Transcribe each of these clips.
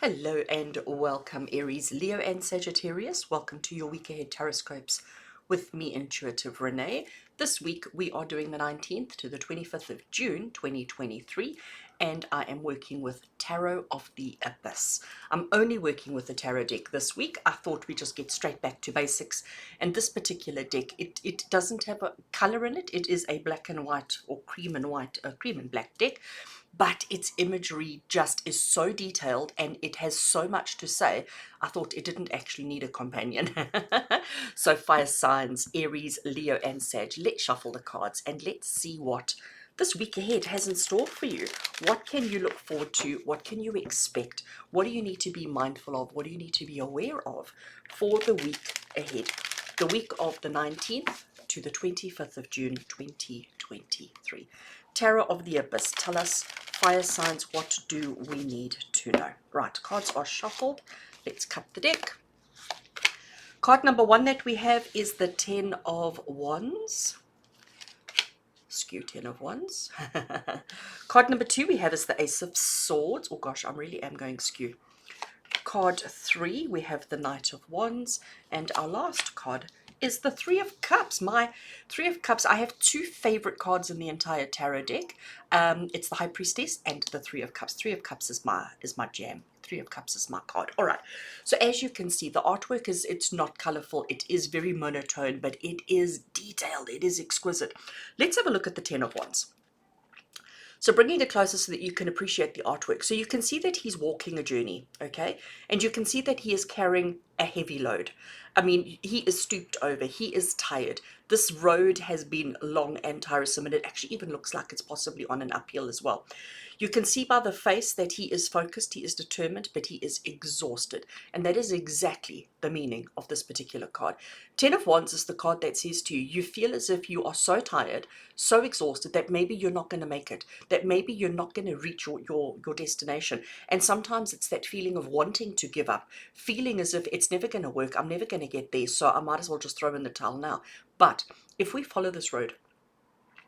Hello and welcome, Aries, Leo and Sagittarius. Welcome to your week ahead TarotScopes with me, Intuitive Rene. This week we are doing the 19th to the 25th of June 2023, and I am working with Tarot of the Abyss. I'm only working with the tarot deck this week. I thought we just get straight back to basics, and this particular deck, it doesn't have a color in it. It is a black and white or cream and white, cream and black deck, but its imagery just is so detailed and it has so much to say. I thought it didn't actually need a companion. So fire signs, Aries, Leo and Sag, let's shuffle the cards and let's see what this week ahead has in store for you. What can you look forward to? What can you expect? What do you need to be mindful of? What do you need to be aware of for the week ahead? The week of the 19th to the 25th of June 2023. Tarot of the Abyss, tell us, fire signs, what do we need to know? Right, cards are shuffled. Let's cut the deck. Card number one that we have is the Ten of Wands. Skew 10 of Wands. Card number two we have is the Ace of Swords. Oh gosh, I really am going skew. Card three, we have the Knight of Wands. And our last card is the Three of Cups. My Three of Cups, I have two favorite cards in the entire tarot deck. It's the High Priestess and the Three of Cups. Three of Cups is my jam. Three of Cups is my card. All right. So as you can see, the artwork it's not colorful. It is very monotone, but it is detailed. It is exquisite. Let's have a look at the Ten of Wands. So bringing it closer so that you can appreciate the artwork. So you can see that he's walking a journey, okay? And you can see that he is carrying a heavy load. I mean, he is stooped over. He is tired. This road has been long and tiresome, and it actually even looks like it's possibly on an uphill as well. You can see by the face that he is focused, he is determined, but he is exhausted. And that is exactly the meaning of this particular card. Ten of Wands is the card that says to you, you feel as if you are so tired, so exhausted that maybe you're not going to make it, that maybe you're not going to reach your destination. And sometimes it's that feeling of wanting to give up, feeling as if it's never going to work, I'm never going to get there, so I might as well just throw in the towel now. But if we follow this road,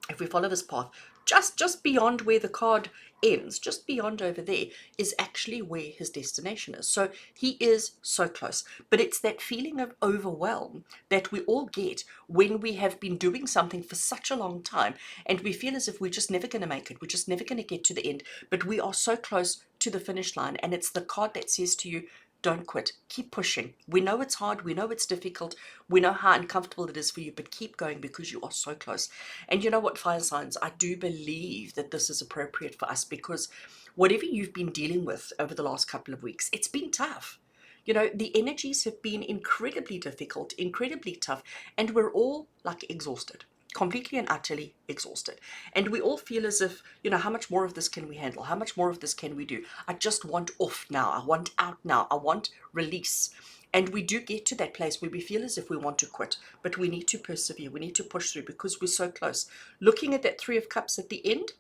if we follow this path, just beyond where the card ends, just beyond over there, is actually where his destination is. So he is so close. But it's that feeling of overwhelm that we all get when we have been doing something for such a long time and we feel as if we're just never going to make it, we're just never going to get to the end, but we are so close to the finish line. And it's the card that says to you, don't quit. Keep pushing. We know it's hard. We know it's difficult. We know how uncomfortable it is for you, but keep going because you are so close. And you know what, fire signs? I do believe that this is appropriate for us because whatever you've been dealing with over the last couple of weeks, it's been tough. You know, the energies have been incredibly difficult, incredibly tough, and we're all like exhausted, completely and utterly exhausted. And we all feel as if, you know, how much more of this can we handle? How much more of this can we do? I just want off now. I want out now. I want release. And we do get to that place where we feel as if we want to quit, but we need to persevere. We need to push through because we're so close. Looking at that Three of Cups at the end,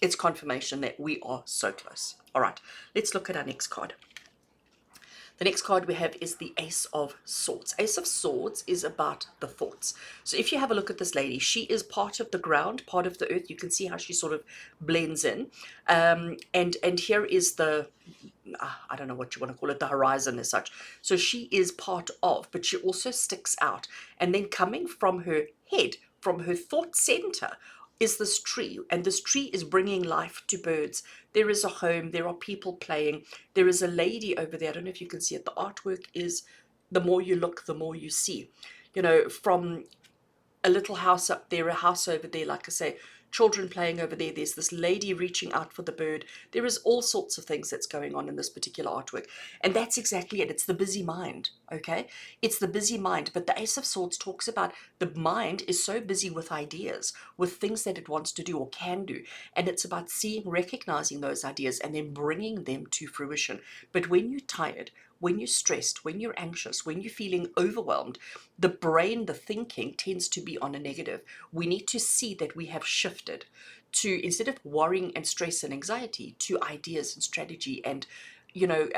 it's confirmation that we are so close. All right, let's look at our next card. The next card we have is the Ace of Swords. Ace of Swords is about the thoughts. So if you have a look at this lady, she is part of the ground, part of the earth. You can see how she sort of blends in. And here is the, I don't know what you want to call it, the horizon as such. So she is part of, but she also sticks out. And then coming from her head, from her thought center, is this tree, and this tree is bringing life to birds. There is a home, there are people playing, there is a lady over there. I don't know if you can see it. The artwork is, the more you look, the more you see. You know, from a little house up there, a house over there, like I say, children playing over there, there's this lady reaching out for the bird. There is all sorts of things that's going on in this particular artwork. And that's exactly it. It's the busy mind, okay? It's the busy mind. But the Ace of Swords talks about the mind is so busy with ideas, with things that it wants to do or can do. And it's about seeing, recognizing those ideas and then bringing them to fruition. But when you're tired, when you're stressed, when you're anxious, when you're feeling overwhelmed, the brain, the thinking tends to be on a negative. We need to see that we have shifted to, instead of worrying and stress and anxiety, to ideas and strategy and, you know,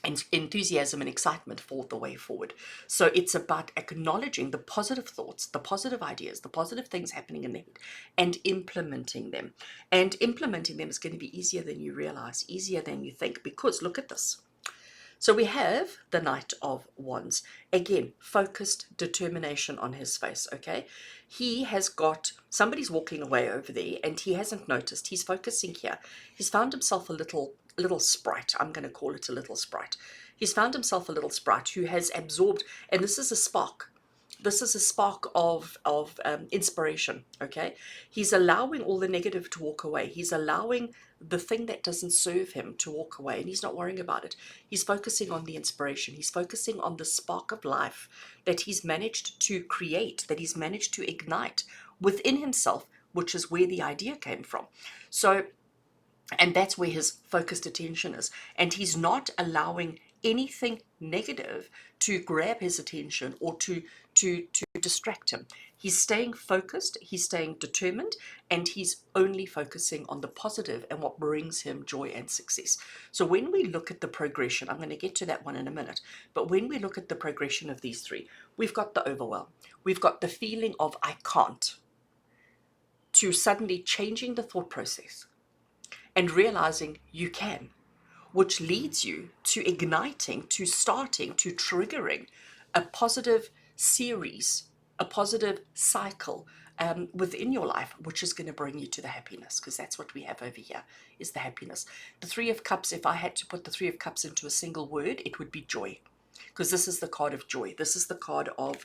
enthusiasm and excitement for the way forward. So it's about acknowledging the positive thoughts, the positive ideas, the positive things happening in the head, and implementing them. And implementing them is going to be easier than you realize, easier than you think, because look at this. So we have the Knight of Wands. Again, focused determination on his face, okay? He has got, somebody's walking away over there and he hasn't noticed. He's focusing here. He's found himself a little sprite. I'm going to call it a little sprite. He's found himself a little sprite who has absorbed, and this is a spark. This is a spark of inspiration, okay? He's allowing all the negative to walk away. He's allowing the thing that doesn't serve him to walk away, and he's not worrying about it. He's focusing on the inspiration. He's focusing on the spark of life that he's managed to create, that he's managed to ignite within himself, which is where the idea came from. So, and that's where his focused attention is. And he's not allowing anything negative to grab his attention or to distract him. He's staying focused, he's staying determined, and he's only focusing on the positive and what brings him joy and success. So when we look at the progression, I'm going to get to that one in a minute, but when we look at the progression of these three, we've got the overwhelm. We've got the feeling of I can't, to suddenly changing the thought process and realizing you can, which leads you to igniting, to starting, to triggering a positive series, a positive cycle within your life, which is going to bring you to the happiness, because that's what we have over here, is the happiness. The Three of Cups, if I had to put the Three of Cups into a single word, it would be joy, because this is the card of joy. This is the card of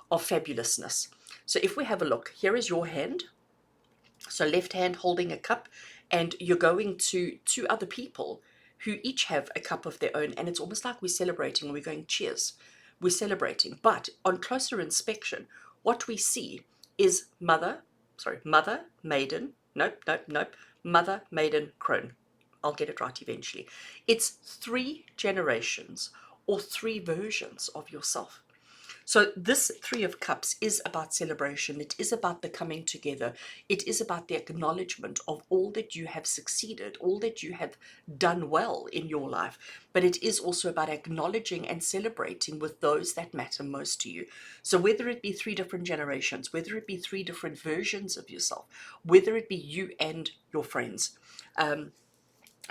fabulousness. So if we have a look, here is your hand. So left hand holding a cup, and you're going to two other people who each have a cup of their own, and it's almost like we're celebrating and we're going cheers. We're celebrating, but on closer inspection, what we see is mother, maiden, mother, maiden, crone. I'll get it right eventually. It's three generations or three versions of yourself. So this Three of Cups is about celebration. It is about the coming together. It is about the acknowledgement of all that you have succeeded, all that you have done well in your life. But it is also about acknowledging and celebrating with those that matter most to you. So whether it be three different generations, whether it be three different versions of yourself, whether it be you and your friends,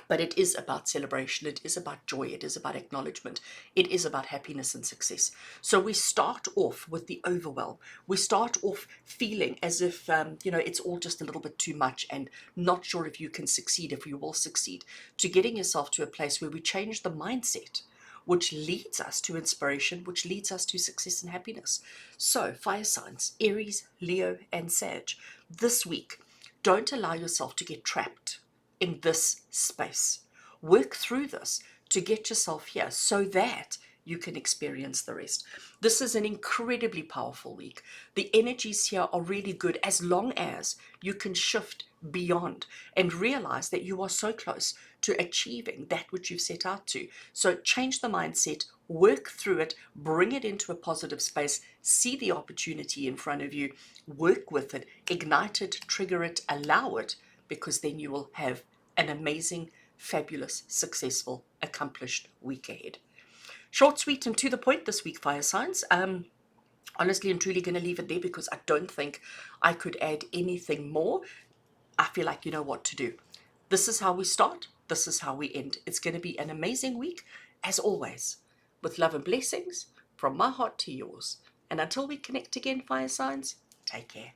but it is about celebration, it is about joy, it is about acknowledgement, it is about happiness and success. So we start off with the overwhelm. We start off feeling as if, it's all just a little bit too much and not sure if you can succeed, if you will succeed, to getting yourself to a place where we change the mindset, which leads us to inspiration, which leads us to success and happiness. So fire signs, Aries, Leo, and Sag, this week, don't allow yourself to get trapped in this space. Work through this to get yourself here so that you can experience the rest. This is an incredibly powerful week. The energies here are really good as long as you can shift beyond and realize that you are so close to achieving that which you've set out to. So change the mindset, work through it, bring it into a positive space, see the opportunity in front of you, work with it, ignite it, trigger it, allow it, because then you will have an amazing, fabulous, successful, accomplished week ahead. Short, sweet, and to the point this week, fire signs. Honestly and truly going to leave it there because I don't think I could add anything more. I feel like you know what to do. This is how we start. This is how we end. It's going to be an amazing week, as always, with love and blessings from my heart to yours. And until we connect again, fire signs, take care.